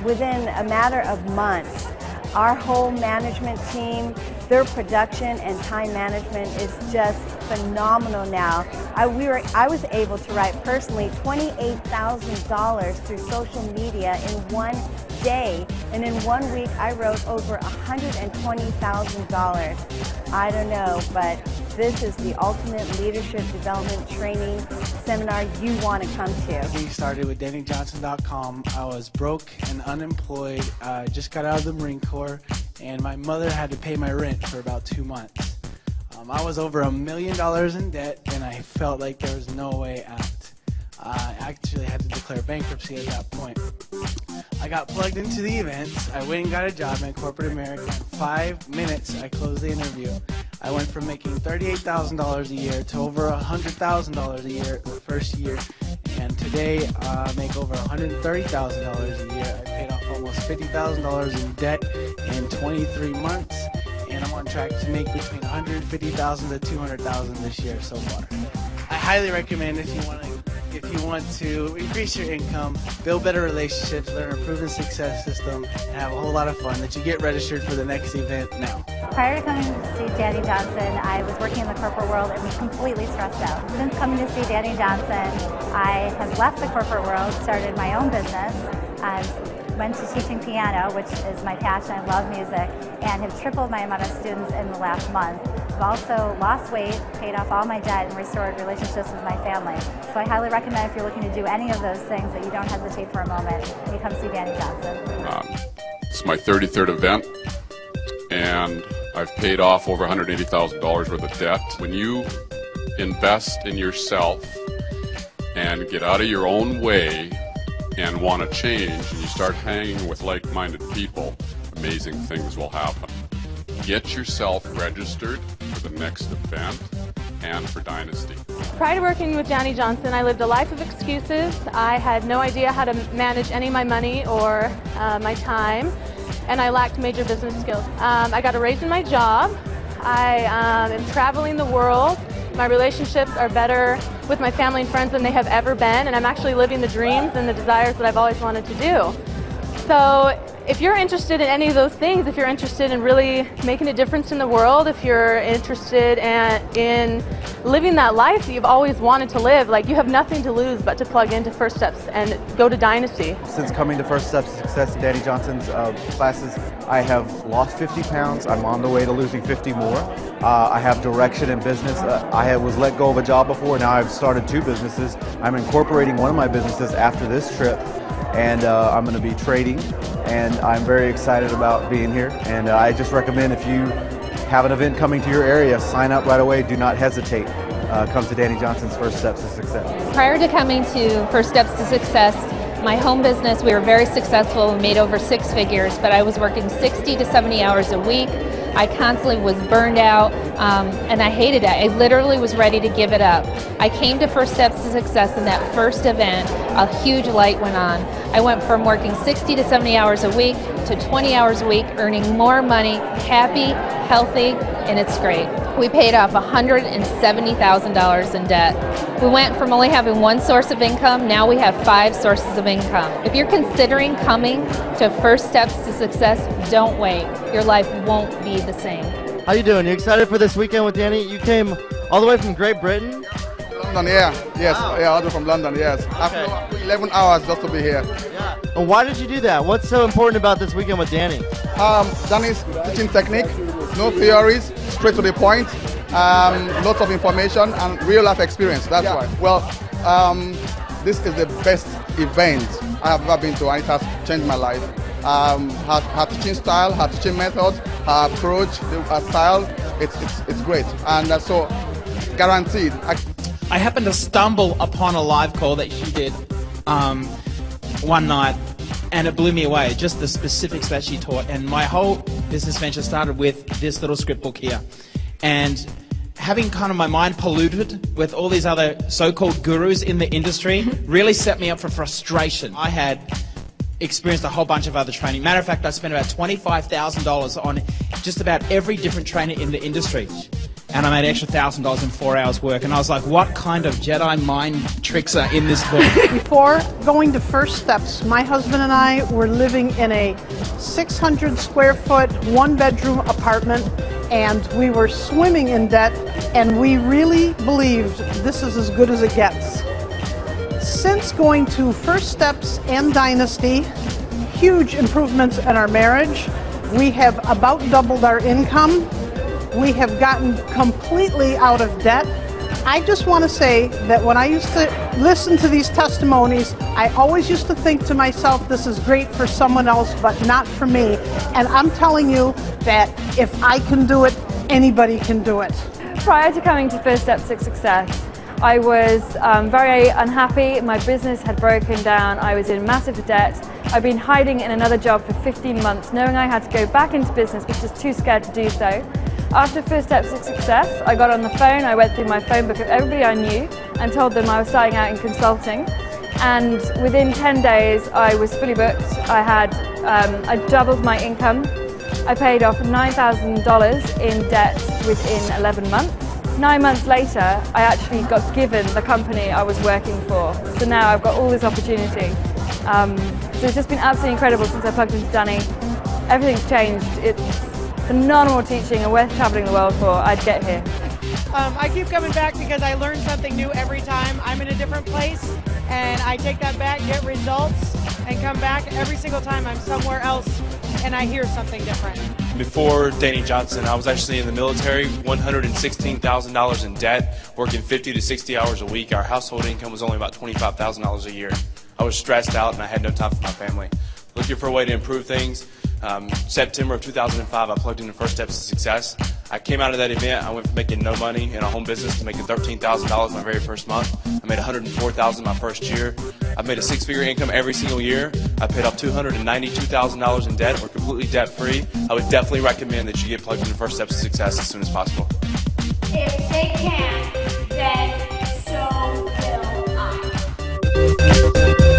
within a matter of months, our whole management team, their production and time management is just phenomenal now. I was able to write personally $28,000 through social media in one day, and in 1 week I wrote over $120,000. I don't know, but this is the ultimate leadership development training seminar you want to come to. We started with DaniJohnson.com. I was broke and unemployed, just got out of the Marine Corps, and my mother had to pay my rent for about 2 months. I was over $1 million in debt, and I felt like there was no way out. I actually had to declare bankruptcy at that point. I got plugged into the events. I went and got a job in corporate America. In 5 minutes, I closed the interview. I went from making $38,000 a year to over $100,000 a year the first year. And today, I make over $130,000 a year. I paid off almost $50,000 in debt in 23 months. And I'm on track to make between $150,000 to $200,000 this year so far. I highly recommend if you want to increase your income, build better relationships, learn a proven success system, and have a whole lot of fun, that you get registered for the next event now. Prior to coming to see Dani Johnson, I was working in the corporate world and was completely stressed out. Since coming to see Dani Johnson, I have left the corporate world, started my own business, went to teaching piano, which is my passion. I love music, and have tripled my amount of students in the last month. I've also lost weight, paid off all my debt, and restored relationships with my family. So I highly recommend, if you're looking to do any of those things, that you don't hesitate for a moment and you come see Dani Johnson. It's my 33rd event, and I've paid off over $180,000 worth of debt. When you invest in yourself and get out of your own way and want to change, and you start hanging with like-minded people, amazing things will happen. Get yourself registered for the next event and for Dynasty. Prior to working with Dani Johnson, I lived a life of excuses. I had no idea how to manage any of my money or my time, and I lacked major business skills. I got a raise in my job. I am traveling the world. My relationships are better with my family and friends than they have ever been, and I'm actually living the dreams and the desires that I've always wanted to do. So if you're interested in any of those things, if you're interested in really making a difference in the world, if you're interested in living that life that you've always wanted to live, like, you have nothing to lose but to plug into First Steps and go to Dynasty. Since coming to First Steps to Success, Dani Johnson's classes, I have lost 50 pounds. I'm on the way to losing 50 more. I have direction in business. I was let go of a job before. Now I've started 2 businesses. I'm incorporating one of my businesses after this trip, and I'm going to be trading, and I'm very excited about being here. And I just recommend, if you have an event coming to your area, sign up right away. Do not hesitate. Come to Dani Johnson's First Steps to Success. Prior to coming to First Steps to Success, my home business, we were very successful. We made over 6 figures, but I was working 60 to 70 hours a week. I constantly was burned out, and I hated it. I literally was ready to give it up. I came to First Steps to Success, in that first event, a huge light went on. I went from working 60 to 70 hours a week to 20 hours a week, earning more money, happy, healthy, and it's great. We paid off $170,000 in debt. We went from only having 1 source of income, now we have 5 sources of income. If you're considering coming to First Steps to Success, don't wait. Your life won't be the same. How you doing? You excited for this weekend with Dani? You came all the way from Great Britain? London, yeah. Yes, wow. Yeah, I'm from London, yes. Okay. After 11 hours just to be here. Yeah. And why did you do that? What's so important about this weekend with Dani? Dani's teaching technique, no theories, straight to the point, lots of information and real life experience, that's why. Well, this is the best event I have ever been to, and it has changed my life. Her teaching style, her teaching methods, her approach, her style, it's great. And so, guaranteed. I happened to stumble upon a live call that she did one night, and it blew me away, just the specifics that she taught. And my whole business venture started with this little script book here. And having kind of my mind polluted with all these other so-called gurus in the industry really set me up for frustration. I had experienced a whole bunch of other training. Matter of fact, I spent about $25,000 on just about every different trainer in the industry. and I made an extra $1,000 in 4 hours work. And I was like, what kind of Jedi mind tricks are in this book? Before going to First Steps, my husband and I were living in a 600 square foot, 1-bedroom apartment, and we were swimming in debt, and we really believed this is as good as it gets. Since going to First Steps and Dynasty, huge improvements in our marriage. We have about doubled our income. We have gotten completely out of debt. I just want to say that when I used to listen to these testimonies, I always used to think to myself, this is great for someone else, but not for me. And I'm telling you that if I can do it, anybody can do it. Prior to coming to First Steps to Success, I was very unhappy. My business had broken down. I was in massive debt. I've been hiding in another job for 15 months, knowing I had to go back into business, but just too scared to do so. After First Steps to Success, I got on the phone, I went through my phone book of everybody I knew and told them I was starting out in consulting. And within 10 days, I was fully booked. I doubled my income. I paid off $9,000 in debt within 11 months. 9 months later, I actually got given the company I was working for. So now I've got all this opportunity. So it's just been absolutely incredible since I plugged into Dani. Everything's changed. It's phenomenal teaching and worth traveling the world for. I'd get here. I keep coming back because I learn something new every time. I'm in a different place and I take that back, get results, and come back every single time I'm somewhere else and I hear something different. Before Dani Johnson, I was actually in the military, $116,000 in debt, working 50 to 60 hours a week. Our household income was only about $25,000 a year. I was stressed out and I had no time for my family. Looking for a way to improve things. September of 2005, I plugged into First Steps to Success. I came out of that event, I went from making no money in a home business to making $13,000 my very first month. I made $104,000 my first year. I've made a 6-figure income every single year. I paid off $292,000 in debt. We're completely debt-free. I would definitely recommend that you get plugged into First Steps to Success as soon as possible. If they can, then so will I.